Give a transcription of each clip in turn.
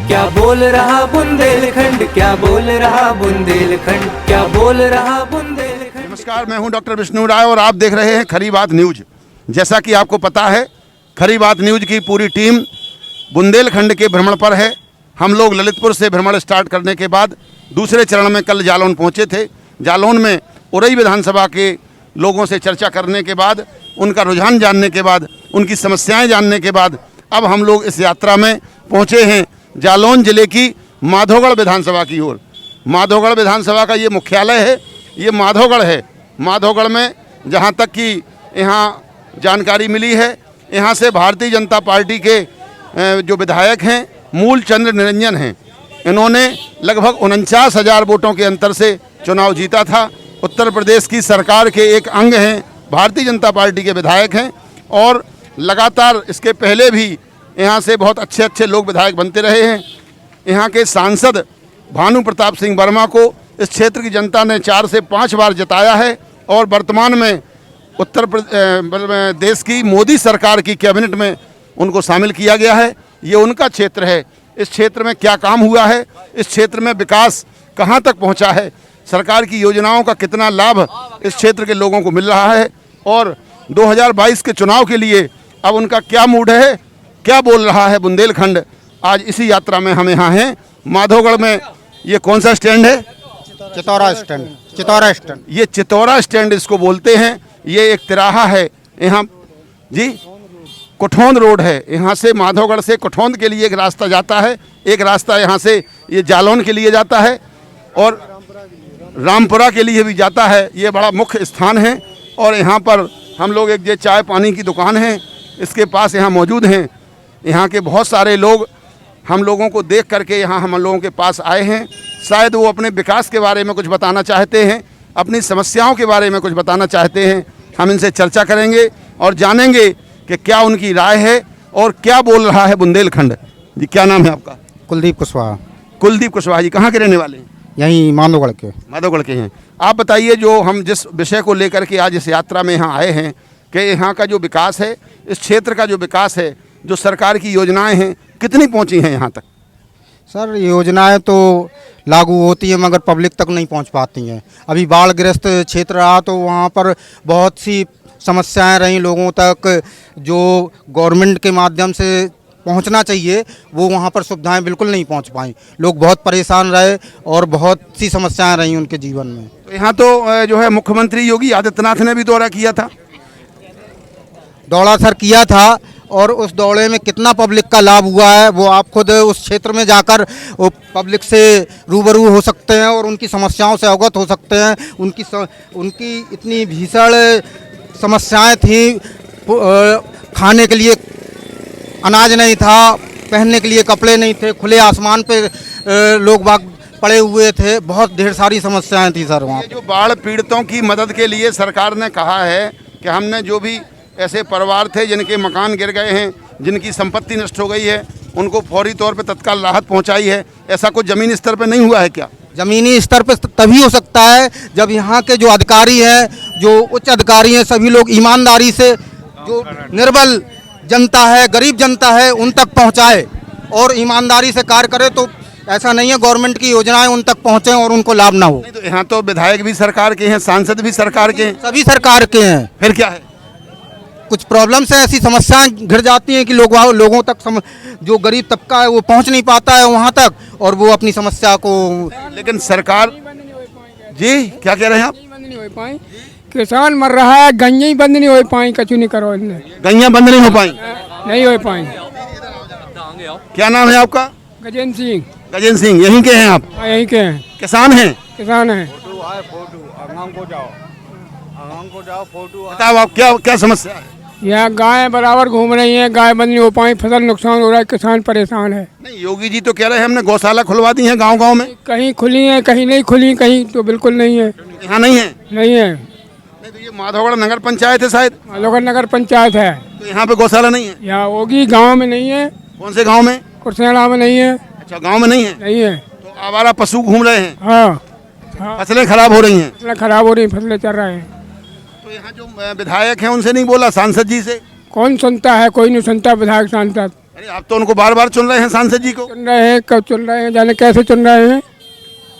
क्या बोल रहा बुंदेलखंड, क्या बोल रहा बुंदेलखंड, क्या बोल रहा बुंदेलखंड। नमस्कार, मैं हूं डॉक्टर विष्णु राय और आप देख रहे हैं खरी बात न्यूज। जैसा कि आपको पता है, खरी बात न्यूज की पूरी टीम बुंदेलखंड के भ्रमण पर है। हम लोग ललितपुर से भ्रमण स्टार्ट करने के बाद दूसरे चरण में कल जालौन पहुंचे थे। जालौन में उरई विधानसभा के लोगों से चर्चा करने के बाद, उनका रुझान जानने के बाद, उनकी समस्याएं जानने के बाद अब हम लोग इस यात्रा में पहुंचे हैं जालौन जिले की माधोगढ़ विधानसभा की ओर। माधोगढ़ विधानसभा का ये मुख्यालय है, ये माधोगढ़ है। माधोगढ़ में जहां तक कि यहाँ जानकारी मिली है, यहाँ से भारतीय जनता पार्टी के जो विधायक हैं मूलचंद्र निरंजन हैं। इन्होंने लगभग 49,000 वोटों के अंतर से चुनाव जीता था। उत्तर प्रदेश की सरकार के एक अंग हैं, भारतीय जनता पार्टी के विधायक हैं और लगातार इसके पहले भी यहाँ से बहुत अच्छे अच्छे लोग विधायक बनते रहे हैं। यहाँ के सांसद भानु प्रताप सिंह वर्मा को इस क्षेत्र की जनता ने 4 से 5 बार जिताया है और वर्तमान में उत्तर प्रदेश की मोदी सरकार की कैबिनेट में उनको शामिल किया गया है। ये उनका क्षेत्र है। इस क्षेत्र में क्या काम हुआ है, इस क्षेत्र में विकास कहाँ तक पहुँचा है, सरकार की योजनाओं का कितना लाभ इस क्षेत्र के लोगों को मिल रहा है और 2022 के चुनाव के लिए अब उनका क्या मूड है, क्या बोल रहा है बुंदेलखंड, आज इसी यात्रा में हम यहाँ हैं माधोगढ़ में। ये कौन सा स्टैंड है? चितौरा स्टैंड। चितौरा स्टैंड, ये चितौरा स्टैंड इसको बोलते हैं। ये एक तिराहा है यहाँ जी, कुठौंद रोड है। यहाँ से माधोगढ़ से कुठौंद के लिए एक रास्ता जाता है, एक रास्ता यहाँ से ये जालौन के लिए जाता है और रामपुरा के लिए भी जाता है। ये बड़ा मुख्य स्थान है और यहाँ पर हम लोग एक ये चाय पानी की दुकान है, इसके पास यहाँ मौजूद हैं। यहाँ के बहुत सारे लोग हम लोगों को देख करके यहाँ हम लोगों के पास आए हैं। शायद वो अपने विकास के बारे में कुछ बताना चाहते हैं, अपनी समस्याओं के बारे में कुछ बताना चाहते हैं। हम इनसे चर्चा करेंगे और जानेंगे कि क्या उनकी राय है और क्या बोल रहा है बुंदेलखंड। जी, क्या नाम है आपका? कुलदीप कुशवाहा। कुलदीप कुशवाहा जी, कहाँ के रहने वाले हैं? यहीं माधोगढ़ के। माधोगढ़ के हैं। आप बताइए, जो हम जिस विषय को लेकर के आज इस यात्रा में यहाँ आए हैं कि यहाँ का जो विकास है, इस क्षेत्र का जो विकास है, जो सरकार की योजनाएं हैं, कितनी पहुँची हैं यहाँ तक? सर, योजनाएं तो लागू होती हैं मगर पब्लिक तक नहीं पहुंच पाती हैं। अभी बाढ़ ग्रस्त क्षेत्र रहा तो वहाँ पर बहुत सी समस्याएं रहीं लोगों तक, जो गवर्नमेंट के माध्यम से पहुंचना चाहिए वो वहाँ पर सुविधाएं बिल्कुल नहीं पहुंच पाई। लोग बहुत परेशान रहे और बहुत सी समस्याएं रहीं उनके जीवन में। तो यहाँ तो जो है मुख्यमंत्री योगी आदित्यनाथ ने भी दौरा किया था। दौरा सर किया था और उस दौरे में कितना पब्लिक का लाभ हुआ है वो आप खुद उस क्षेत्र में जाकर वो पब्लिक से रूबरू हो सकते हैं और उनकी समस्याओं से अवगत हो सकते हैं। उनकी इतनी भीषण समस्याएं थी, खाने के लिए अनाज नहीं था, पहनने के लिए कपड़े नहीं थे, खुले आसमान पे लोग बाग पड़े हुए थे, बहुत ढेर सारी समस्याएं थी सर वहाँ। जो बाढ़ पीड़ितों की मदद के लिए सरकार ने कहा है कि हमने जो भी ऐसे परिवार थे जिनके मकान गिर गए हैं, जिनकी संपत्ति नष्ट हो गई है, उनको फौरी तौर पे तत्काल राहत पहुंचाई है। ऐसा कुछ ज़मीनी स्तर पे नहीं हुआ है क्या? ज़मीनी स्तर पे तभी हो सकता है जब यहाँ के जो अधिकारी हैं, जो उच्च अधिकारी हैं, सभी लोग ईमानदारी से जो निर्बल जनता है, गरीब जनता है, उन तक पहुँचाए और ईमानदारी से कार्य करे। तो ऐसा नहीं है गवर्नमेंट की योजनाएं उन तक पहुँचे और उनको लाभ ना हो। नहीं, तो यहाँ तो विधायक भी सरकार के हैं, सांसद भी सरकार के हैं, सभी सरकार के हैं। फिर क्या है? कुछ प्रॉब्लम्स हैं, ऐसी समस्याएं घिर जाती हैं कि लोगों तक जो गरीब तबका है वो पहुंच नहीं पाता है वहां तक और वो अपनी समस्या को। लेकिन सरकार जी, क्या कह रहे हैं आप? नहीं हो पाई, किसान मर रहा है, गैया ही बंद नहीं हो पाई, कचू नहीं करो, गैया बंद नहीं हो पाई, नहीं हो पाई। क्या नाम है आपका? गजेंद्र सिंह। गजेंद्र सिंह, यहीं के हैं आप? यहीं के हैं। किसान हैं? किसान हैं। बताओ आप, क्या समस्या है? यहाँ गाय बराबर घूम रही हैं, गाय बंद नहीं हो पाई, फसल नुकसान हो रहा है, किसान परेशान है। नहीं, योगी जी तो कह रहे हैं हमने गौशाला खुलवा दी है गांव-गांव में। कहीं खुली है, कहीं नहीं खुली, कहीं तो बिल्कुल नहीं है। यहाँ नहीं है? नहीं है। नहीं, तो ये माधोगढ़ नगर पंचायत है शायद। माधोगढ़ नगर पंचायत है, तो यहाँ पे गौशाला नहीं है? यहाँ होगी, गाँव में नहीं है। कौन से गाँव में? कुरसेड़ा में नहीं है। अच्छा, गाँव में नहीं है? नहीं है। तो आवारा पशु घूम रहे हैं, हाँ, फसलें खराब हो रही हैं। फसलें खराब हो रही, फसलें चल रहे हैं। तो यहाँ जो विधायक हैं उनसे नहीं बोला, सांसद जी से? कौन सुनता है, कोई नहीं सुनता विधायक सांसद। अरे आप तो उनको बार बार चुन रहे हैं सांसद जी को। चुन रहे हैं, कब चुन रहे हैं, जाने कैसे चुन रहे हैं,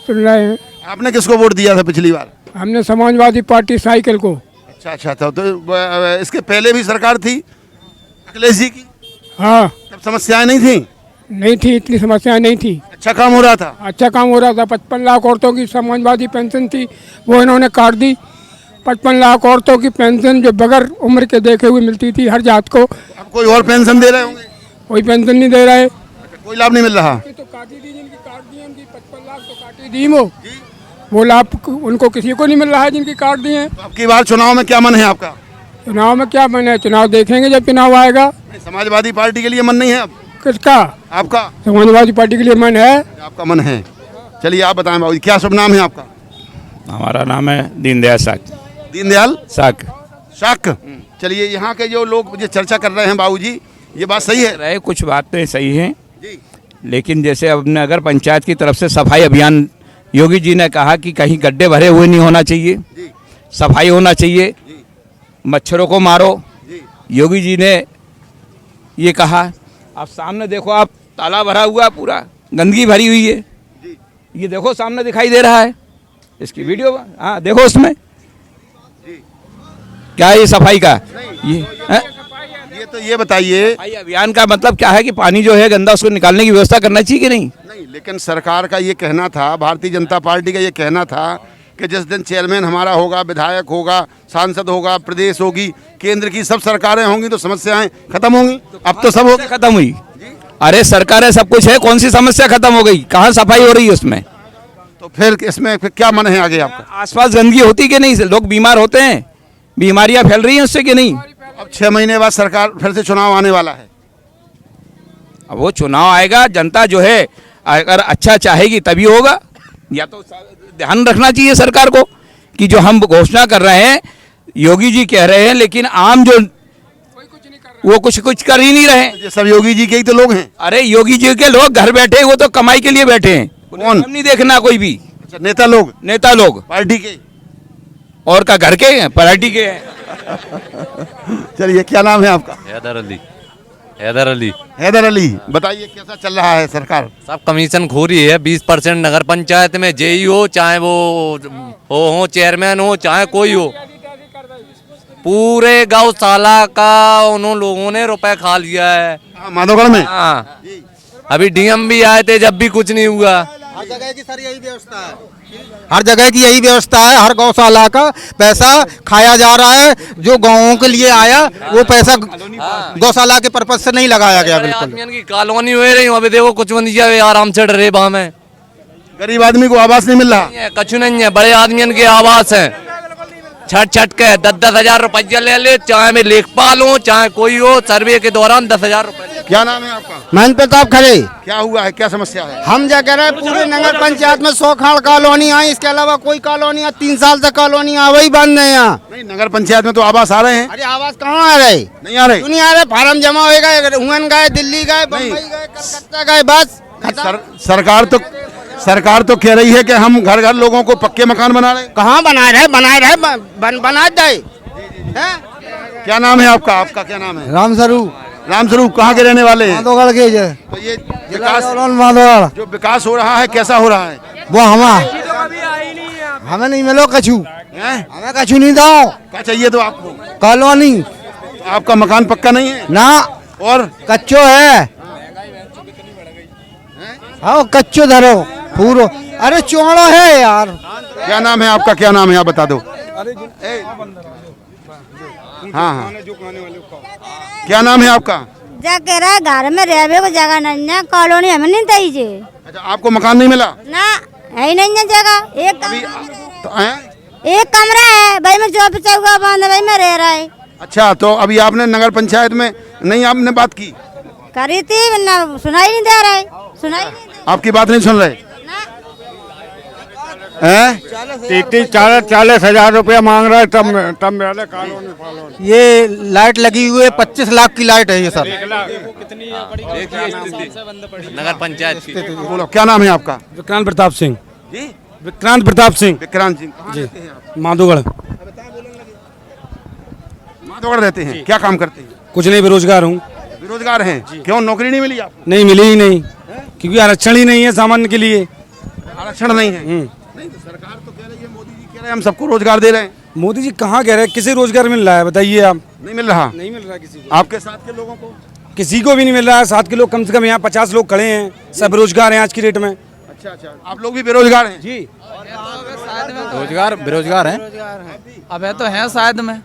चुन रहे हैं। आपने किसको वोट दिया था पिछली बार? हमने समाजवादी पार्टी साइकिल को। अच्छा अच्छा था। तो इसके पहले भी सरकार थी अखिलेश जी की, हाँ, तब समस्याएं नहीं थी? नहीं थी, इतनी समस्याएं नहीं थी। अच्छा काम हो रहा था। अच्छा काम हो रहा था। 55 लाख औरतों की समाजवादी पेंशन थी, वो इन्होंने काट दी। 55 लाख औरतों की पेंशन जो बगैर उम्र के देखे हुए मिलती थी हर जात को, अब कोई और पेंशन दे रहे होंगे? कोई पेंशन नहीं दे रहे। कोई लाभ नहीं मिल रहा? तो काटी दी, जिनकी काट दी उनकी 55 लाख तो काटी दी वो लाभ उनको किसी को नहीं मिल रहा है जिनकी काट दी है। तो अब की बार चुनाव में क्या मन है आपका? चुनाव में क्या मन है, चुनाव देखेंगे जब चुनाव आएगा। समाजवादी पार्टी के लिए मन नहीं है अब? किसका? आपका? समाजवादी पार्टी के लिए मन है। आपका मन है। चलिए आप बताएं बाबू, क्या शुभ नाम है आपका? हमारा नाम है दीनदयाल शाक। दीनदयाल शाक। शाक। चलिए यहाँ के जो लोग मुझे चर्चा कर रहे हैं बाबूजी, ये बात सही है? रहे कुछ बातें सही हैं, जी लेकिन जैसे अब नगर पंचायत की तरफ से सफाई अभियान, योगी जी ने कहा कि कहीं गड्ढे भरे हुए नहीं होना चाहिए, जी सफाई होना चाहिए, मच्छरों को मारो। जी योगी जी ने ये कहा। आप सामने देखो, आप तालाब भरा हुआ है, पूरा गंदगी भरी हुई है। जी ये देखो सामने दिखाई दे रहा है, इसकी वीडियो, हाँ देखो उसमें क्या है ये सफाई का। ये बताइए, सफाई अभियान का मतलब क्या है कि पानी जो है गंदा उसको निकालने की व्यवस्था करना चाहिए कि नहीं? नहीं, लेकिन सरकार का ये कहना था, भारतीय जनता पार्टी का ये कहना था कि जिस दिन चेयरमैन हमारा होगा, विधायक होगा, सांसद होगा, प्रदेश होगी, केंद्र की सब सरकारें होंगी तो समस्याएं खत्म होंगी। अब तो सब हो गया, खत्म हुई। अरे सरकारें सब कुछ है, कौन सी समस्या खत्म हो गई? कहाँ सफाई हो रही है उसमें? तो फिर इसमें फिर क्या मन है आगे आपका? आसपास गंदगी होती कि नहीं? लोग बीमार होते हैं, बीमारियां फैल रही हैं उससे कि नहीं? अब 6 महीने बाद सरकार फिर से चुनाव आने वाला है। अब वो चुनाव आएगा, जनता जो है अगर अच्छा चाहेगी तभी होगा। या तो ध्यान रखना चाहिए सरकार को कि जो हम घोषणा कर रहे हैं, योगी जी कह रहे हैं, लेकिन आम जो वो कुछ कर ही नहीं रहे। ये सब योगी जी के ही तो लोग हैं। अरे योगी जी के लोग घर बैठे, वो तो कमाई के लिए बैठे हैं। कौन? हम नहीं देखना कोई भी। अच्छा, नेता लोग, नेता लोग पार्टी के और का घर के हैं, पार्टी के हैं। चलिए क्या नाम है आपका? हैदर अली। हैदर अली। हैदर अली, बताइए कैसा चल रहा है सरकार? सब कमीशन खोरी है। 20% नगर पंचायत में जेई हो, चाहे वो हो चेयरमैन हो, चाहे कोई हो, पूरे गौशाला का उन्होंने लोगों ने रुपए खा लिया है। माधवगढ़ में? हाँ, अभी डीएम भी आए थे जब भी कुछ नहीं हुआ। हर जगह की सर यही व्यवस्था है, हर जगह की यही व्यवस्था है। हर गौशाला का पैसा खाया जा रहा है। जो गाँवों के लिए आया वो पैसा गौशाला के पर्पज से नहीं लगाया गया। बिल्कुल आदमियों की कॉलोनी हो रही हूँ, अभी देखो कुछ बंदी आराम से डरे वहाँ में। गरीब आदमी को आवास नहीं मिल रहा? कुछ नहीं है, बड़े आदमियों के आवास है। छट के 10-10 हजार रुपया ले ले, चाहे मैं लेखपाल हूँ चाहे कोई हो, सर्वे के दौरान 10,000 रुपए। क्या नाम है आपका? महेंद्र प्रताप खरे। क्या हुआ है, क्या समस्या है? हम क्या कह रहे हैं, पूरे नगर पंचायत में 100 खाड़ कॉलोनी आई, इसके अलावा कोई कॉलोनी 3 साल से कॉलोनी आ वही बंद है यहाँ। नहीं, नगर पंचायत में तो आवास आ रहे हैं। अरे आवास कहाँ आ रहे? नहीं आ रहे? क्यों नहीं आ रहे? फार्म जमा होएगा, हुन गए, दिल्ली गए, बम्बई गए, कलकत्ता गए, बस सरकार तो कह रही है कि हम घर घर लोगों को पक्के मकान बना रहे हैं। कहाँ बना रहे? बना दे। क्या नाम है आपका? आपका क्या नाम है? राम स्वरूप। राम स्वरूप, कहाँ के रहने वाले हैं? माधोगढ़ के जो तो ये विकास, माधोगढ़ जो विकास हो रहा है कैसा हो रहा है? वो हमें नहीं मिलो कछु, हैं? हमें कछु नहीं दो। क्या चाहिए तो आपको? कॉलोनी आपका मकान पक्का नहीं है ना, और कच्चो है। हाँ कच्चो धरो पूरो। अरे चौड़ो है यार। क्या नाम है आपका? क्या नाम है आप बता दो। हाँ हाँ, क्या नाम है आपका? कह रहा है घर में रहने को जगह नहीं है, कॉलोनी हमें नहीं चाहिए। अच्छा, आपको मकान नहीं मिला? ना है ही नहीं है जगह। एक कमरा है भाई, में चौप चौका बंद है भाई, में रह रहा है। अच्छा, तो अभी आपने नगर पंचायत में नहीं आपने बात की? करी थी ना, सुनाई नहीं दे रहा है, सुनाई नहीं दे आपकी बात नहीं सुन रहे ना। हैं? 30-40 हजार रुपया मांग रहा है, तब मेरे कॉलोनी। ये लाइट लगी हुई है, 25 लाख की लाइट है ये सर। नगर पंचायत की। बोलो क्या नाम है आपका? विक्रांत प्रताप सिंह। जी, विक्रांत प्रताप सिंह, विक्रांत सिंह जी, माधोगढ़। माधवगढ़ रहते हैं। क्या काम करते हैं? कुछ नहीं, बेरोजगार हूँ। बेरोजगार हैं क्यों, नौकरी नहीं मिली आपको? नहीं मिली ही नहीं, क्योंकि आरक्षण ही नहीं है सामान्य के लिए। आरक्षण नहीं है? नहीं तो सरकार तो कह रही है, मोदी जी कह रहे हैं हम सबको रोजगार दे रहे हैं। मोदी जी कहाँ कह रहे हैं, किसे रोजगार मिल रहा है बताइए आप? नहीं मिल रहा। नहीं मिल रहा किसी को। आपके साथ के लोगों को? किसी को भी नहीं मिल रहा है। 7 के लोग कम से कम यहाँ 50 लोग खड़े हैं, सब बेरोजगार हैं आज की डेट में। अच्छा अच्छा, आप लोग भी बेरोजगार हैं? जी रोजगार बेरोजगार हैं, अब है तो हैं शायद में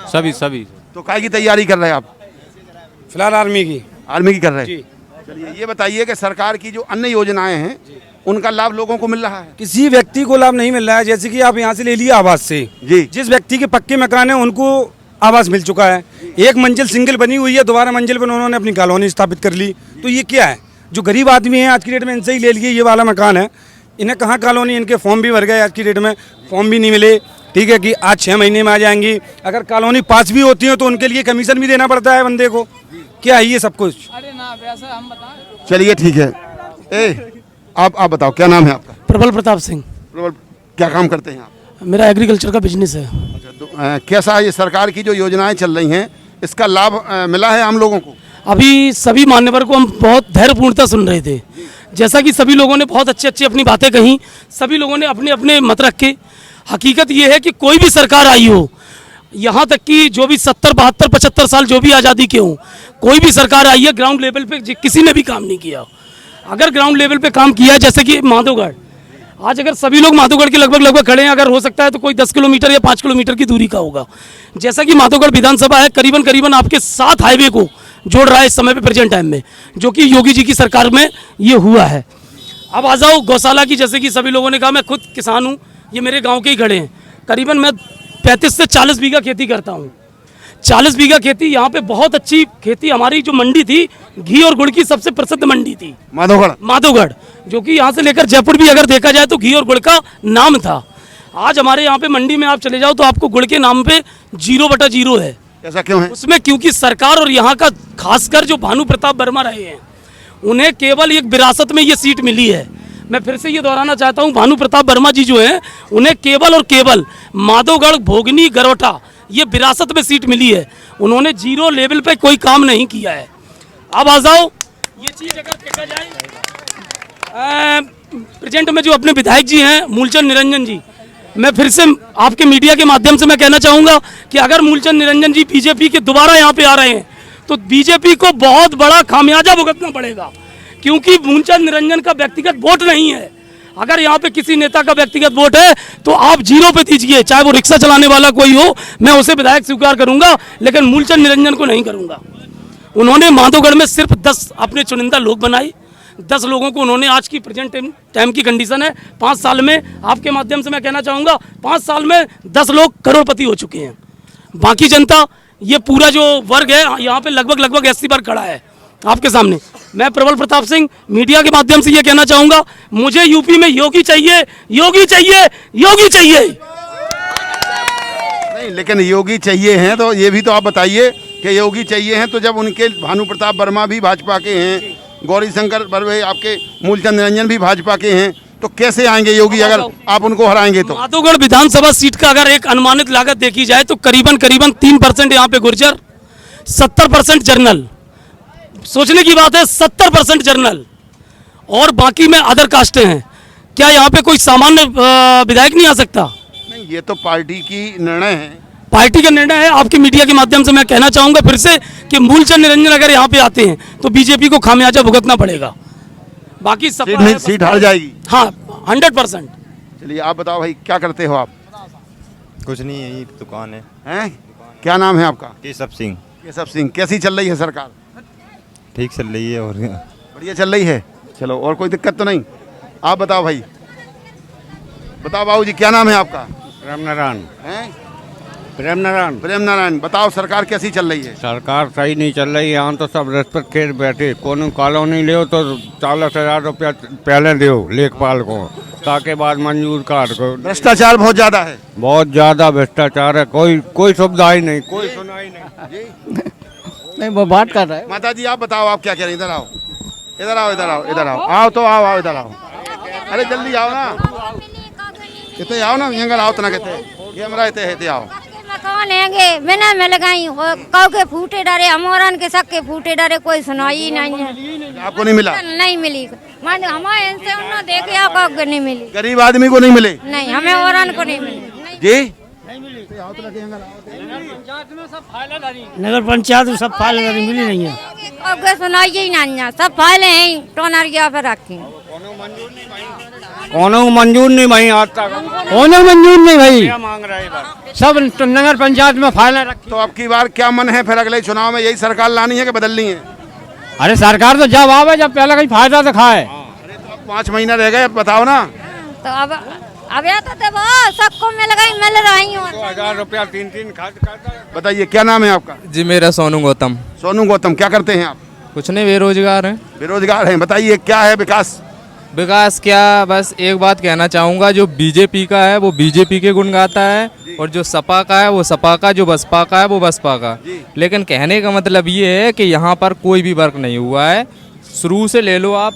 सभी। तो काय की तैयारी कर रहे हैं आप? फिलहाल आर्मी की कर रहे हैं। जी। चलिए ये बताइए कि सरकार की जो अन्य योजनाएं हैं उनका लाभ लोगों को मिल रहा है? किसी व्यक्ति को लाभ नहीं मिल रहा है। जैसे कि आप यहाँ से ले लिए आवास से, जी। जिस व्यक्ति के पक्के मकान है उनको आवास मिल चुका है, एक मंजिल सिंगल बनी हुई है, दोबारा मंजिल पर उन्होंने अपनी कॉलोनी स्थापित कर ली। तो ये क्या है, जो गरीब आदमी है आज की डेट में इनसे ही ले लिए ये वाला मकान है, इन्हें कहाँ कॉलोनी, इनके फॉर्म भी भर गए आज की डेट में, फॉर्म भी नहीं मिले। ठीक है कि आज 6 महीने में आ जाएंगी, अगर कॉलोनी पास भी होती है तो उनके लिए कमीशन भी देना पड़ता है बंदे को। क्या है ये सब कुछ? अरे ना वैसे हम बताएं। चलिए ठीक है। आप बताओ क्या नाम है आपका? प्रबल प्रताप सिंह। प्रबल, क्या काम करते हैं आप? मेरा एग्रीकल्चर का बिजनेस है। अच्छा, तो कैसा ये सरकार की जो योजनाएं चल रही हैं इसका लाभ मिला है आम लोगों को? अभी सभी मान्यवर को हम बहुत धैर्यपूर्णता सुन रहे थे, जैसा कि सभी लोगों ने बहुत अच्छी अपनी बातें कही, सभी लोगों ने अपने अपने मत रखे। हकीकत ये है कि कोई भी सरकार आई हो, यहाँ तक कि जो भी 70, 72, 75 साल जो भी आज़ादी के हों, कोई भी सरकार आई है ग्राउंड लेवल पे किसी ने भी काम नहीं किया। अगर ग्राउंड लेवल पे काम किया, जैसे कि माधोगढ़, आज अगर सभी लोग माधोगढ़ के लगभग खड़े हैं, अगर हो सकता है तो कोई 10 किलोमीटर या 5 किलोमीटर की दूरी का होगा। जैसा कि माधोगढ़ विधानसभा है, करीबन आपके 7 हाईवे को जोड़ रहा है इस समय पे प्रेजेंट टाइम में, जो कि योगी जी की सरकार में ये हुआ है। अब आ जाओ गौशाला की, जैसे कि सभी लोगों ने कहा, मैं खुद किसान हूँ, ये मेरे गाँव के ही खड़े हैं। करीबन मैं 35 से 40 बीघा खेती करता हूँ। 40 बीघा खेती, यहाँ पे बहुत अच्छी खेती। हमारी जो मंडी थी, घी और गुड़ की सबसे प्रसिद्ध मंडी थी माधोगढ़, जो कि यहाँ से लेकर जयपुर भी अगर देखा जाए तो घी और गुड़ का नाम था। आज हमारे यहाँ पे मंडी में आप चले जाओ तो आपको गुड़ के नाम पे 0/0 है। ऐसा क्यों है? उसमें क्योंकि सरकार और यहाँ का खासकर जो भानु प्रताप वर्मा रहे हैं, उन्हें केवल एक विरासत में ये सीट मिली है। मैं फिर से ये दोहराना चाहता हूँ, भानु प्रताप वर्मा जी जो हैं, उन्हें केवल और केवल माधोगढ़, भोगनी, गरोटा ये विरासत में सीट मिली है। उन्होंने 0 लेवल पे कोई काम नहीं किया है। अब आ जाओ, ये चीज़ अगर देखा जाए, प्रेजेंट में जो अपने विधायक जी हैं मूलचंद निरंजन जी, मैं फिर से आपके मीडिया के माध्यम से मैं कहना चाहूँगा कि अगर मूलचंद निरंजन जी बीजेपी के दोबारा यहाँ पे आ रहे हैं तो बीजेपी को बहुत बड़ा खामियाजा भुगतना पड़ेगा, क्योंकि मूलचंद निरंजन का व्यक्तिगत वोट नहीं है। अगर यहाँ पे किसी नेता का व्यक्तिगत वोट है तो आप 0 पे दीजिए, चाहे वो रिक्शा चलाने वाला कोई हो, मैं उसे विधायक स्वीकार करूंगा, लेकिन मूलचंद निरंजन को नहीं करूंगा। उन्होंने माधोगढ़ में सिर्फ 10 अपने चुनिंदा लोग बनाए, 10 लोगों को उन्होंने, आज की प्रेजेंट टाइम की कंडीशन है 5 साल में, आपके माध्यम से मैं कहना चाहूँगा 5 साल में 10 लोग करोड़पति हो चुके हैं। बाकी जनता, ये पूरा जो वर्ग है यहाँ पे लगभग 80 बार खड़ा है आपके सामने। मैं प्रबल प्रताप सिंह मीडिया के माध्यम से ये कहना चाहूँगा, मुझे यूपी में योगी चाहिए, योगी चाहिए, योगी चाहिए। नहीं, लेकिन योगी चाहिए हैं तो ये भी तो आप बताइए कि योगी चाहिए हैं तो जब उनके भानु प्रताप वर्मा भी भाजपा के हैं, गौरी शंकर बर्वे आपके मूलचंद निरंजन भी भाजपा के हैं, तो कैसे आएंगे योगी अगर आप उनको हराएंगे तो? माधोगढ़ विधानसभा सीट का अगर एक अनुमानित लागत देखी जाए तो करीबन 3% यहाँ पे गुर्जर, 70% जर्नल, सोचने की बात है 70% जर्नल, और बाकी में अदर कास्टें हैं। क्या यहाँ पे कोई सामान्य विधायक नहीं आ सकता? नहीं, ये तो पार्टी की निर्णय है, पार्टी का निर्णय है। आपके मीडिया के माध्यम से मैं कहना चाहूँगा फिर से कि मूलचंद निरंजन अगर यहाँ पे आते हैं तो बीजेपी को खामियाजा भुगतना पड़ेगा। बाकी सीट हार जाएगी। हाँ, 100%। चलिए आप बताओ भाई, क्या करते हो आप? कुछ नहीं, यही दुकान है। हैं? क्या नाम है आपका? केशव सिंह। केशव सिंह, कैसी चल रही है सरकार? ठीक चल रही है और बढ़िया चल रही है। चलो, और कोई दिक्कत तो नहीं? आप बताओ भाई, बताओ बाबूजी, क्या नाम है आपका? प्रेम नारायण। हैं? प्रेम नारायण। प्रेम नारायण, बताओ सरकार कैसी चल रही है? सरकार सही नहीं चल रही, यहाँ तो सब रिश्वत खेल बैठे। कोनो कॉलोनी ले तो 40,000 रुपया पहले दो लेखपाल को, ताकि बाद मंजूर कर को। भ्रष्टाचार बहुत ज्यादा है। बहुत ज्यादा भ्रष्टाचार है, कोई सुविधा ही नहीं, कोई सुनाई नहीं। नहीं, वो बात कर रहा है। माता जी आप बताओ, आप क्या कह रहे हैं? इधर आओ, इधर आओ, इधर आओ, इधर आओ, आओ तो आओ, इधर आओ। अरे जल्दी आओ ना, इतने आओ ना, यहाँ आओ तना कहते ये हमारा इतने आओ। मकान कौन हैंगे बिना मिल गई कौ के फूटे डरे अमोरन के सबके फूटे डरे कोई सुनाई नहीं है। आपको नहीं मिला? नहीं मिली मान हमारे इनसे उन्होंने देखे कौ के नहीं मिली। गरीब आदमी को नहीं मिले? नहीं हमें औरन को नहीं मिली जी। नगर पंचायत में सब फाइल मिली नहीं है। कौ के सुनाई ही नहीं है सब फाइलें हैं टोनर गया पे रखी कोनो मंजूर नहीं भाई आज तक। कोनो मंजूर नहीं भाई, क्या मांग रहे हैं? सब नगर पंचायत में फाइलें रखी। तो अब की बार क्या मन है फिर अगले चुनाव में? यही सरकार लानी है कि बदलनी है? अरे सरकार तो जब आवे जब पहले कहीं फायदा दिखाए। 5 महीना रह गए, बताओ ना। तो अब या तो सबको मिल गई मिल रही हूँ 2000 रुपया 3 खर्च करता है। बताइए क्या नाम है आपका? जी मेरा सोनू गौतम। सोनू गौतम, क्या करते हैं आप? कुछ नहीं, बेरोजगार हैं। बेरोजगार हैं। बताइए क्या है विकास? विकास क्या, बस एक बात कहना चाहूँगा, जो बीजेपी का है वो बीजेपी के गुण गाता है, और जो सपा का है वो सपा का, जो बसपा का है वो बसपा का। लेकिन कहने का मतलब ये है कि यहाँ पर कोई भी वर्क नहीं हुआ है। शुरू से ले लो आप,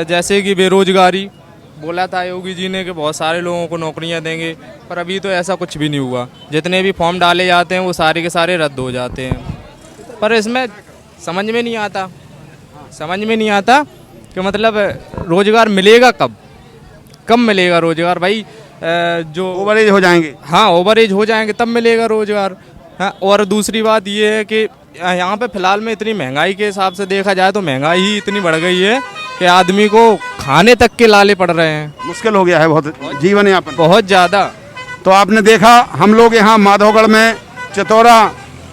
जैसे कि बेरोजगारी बोला था योगी जी ने कि बहुत सारे लोगों को नौकरियां देंगे, पर अभी तो ऐसा कुछ भी नहीं हुआ। जितने भी फॉर्म डाले जाते हैं वो सारे के सारे रद्द हो जाते हैं। पर इसमें समझ में नहीं आता कि मतलब रोजगार मिलेगा कब मिलेगा रोजगार भाई? जो ओवरेज हो जाएंगे। हाँ, ओवरेज हो जाएंगे तब मिलेगा रोजगार। हाँ, और दूसरी बात ये है कि यहाँ पे फिलहाल में इतनी महंगाई के हिसाब से देखा जाए तो महंगाई ही इतनी बढ़ गई है कि आदमी को खाने तक के लाले पड़ रहे हैं। मुश्किल हो गया है बहुत जीवन यापन, बहुत ज़्यादा। तो आपने देखा हम लोग यहाँ माधवगढ़ में चितौरा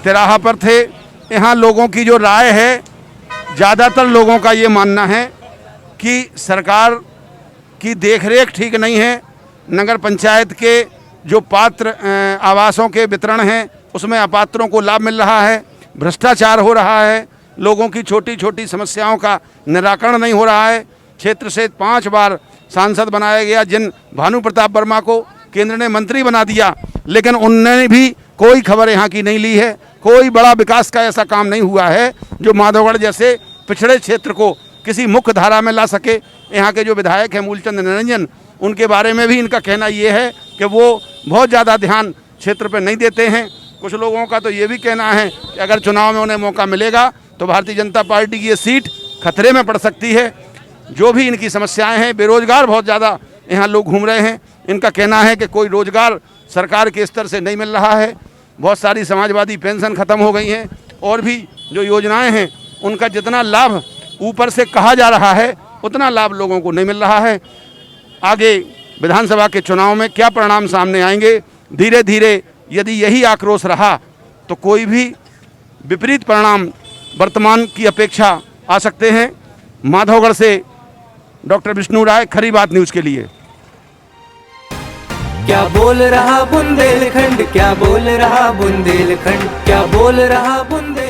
तिराहा पर थे। यहाँ लोगों की जो राय है, ज़्यादातर लोगों का ये मानना है कि सरकार की देखरेख ठीक नहीं है। नगर पंचायत के जो पात्र आवासों के वितरण हैं उसमें अपात्रों को लाभ मिल रहा है, भ्रष्टाचार हो रहा है, लोगों की छोटी छोटी समस्याओं का निराकरण नहीं हो रहा है। क्षेत्र से 5 बार सांसद बनाया गया, जिन भानु प्रताप वर्मा को केंद्र ने मंत्री बना दिया, लेकिन उनने भी कोई खबर यहाँ की नहीं ली है। कोई बड़ा विकास का ऐसा काम नहीं हुआ है जो माधवगढ़ जैसे पिछड़े क्षेत्र को किसी मुख्य धारा में ला सके। यहाँ के जो विधायक हैं मूलचंद निरंजन, उनके बारे में भी इनका कहना ये है कि वो बहुत ज़्यादा ध्यान क्षेत्र पर नहीं देते हैं। कुछ लोगों का तो ये भी कहना है कि अगर चुनाव में उन्हें मौका मिलेगा तो भारतीय जनता पार्टी की ये सीट खतरे में पड़ सकती है। जो भी इनकी समस्याएं हैं, बेरोजगार बहुत ज़्यादा यहाँ लोग घूम रहे हैं। इनका कहना है कि कोई रोजगार सरकार के स्तर से नहीं मिल रहा है। बहुत सारी समाजवादी पेंशन ख़त्म हो गई हैं, और भी जो योजनाएं हैं उनका जितना लाभ ऊपर से कहा जा रहा है उतना लाभ लोगों को नहीं मिल रहा है। आगे विधानसभा के चुनाव में क्या परिणाम सामने आएंगे, धीरे धीरे यदि यही आक्रोश रहा तो कोई भी विपरीत परिणाम वर्तमान की अपेक्षा आ सकते हैं। माधवगढ़ से डॉक्टर विष्णु राय, खरी बात न्यूज़ के लिए। क्या बोल रहा बुंदेलखंड, क्या बोल रहा बुंदेलखंड, क्या बोल रहा बुंदेलखंड।